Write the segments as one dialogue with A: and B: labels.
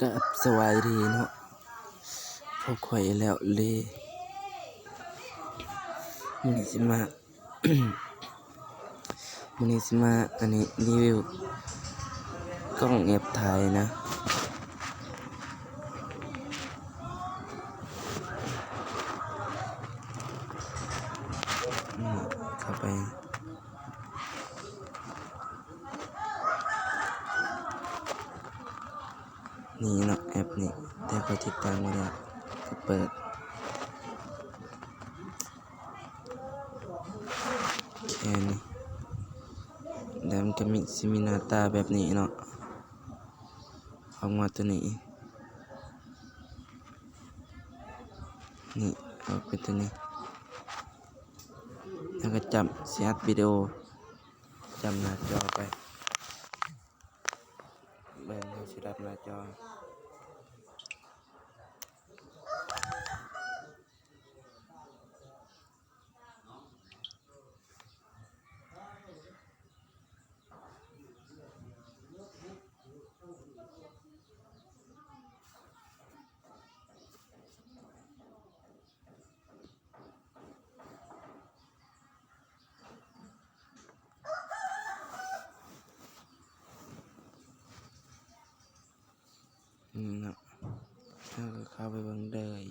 A: กับสวัสดีเนาะพอข่อยแล้วเลยมันนี้สิมา มันนี้สิมาอันนี้รีวิวกล้องแอบถ่ายนะเข้าไปนี่เนาะแอปนี่แต่ก็ติดตั้งไม่ได้ก็เปิดแค่นี้แล้วมันก็มีหน้าตาแบบนี้เนาะออกมาตัวนี้นี่ออกเป็นตัวนี้แล้วก็จำเสียดวิดีโอจำหน้าจอไปเบิ่งเขาสิรับหน้าจอเนาะแล้วก็เข้าไปเบิ่งเลย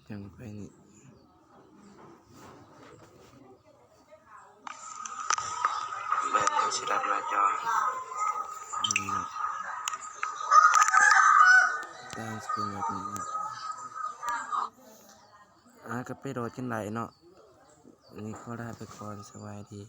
A: จังไปนี่เบิ่งเขาสิรับหน้าจอนี่เนาะตามสกุลแบบนี้ก็ไปโดดกันไหลเนาะนี่ขอลาไปก่อนสวัสดี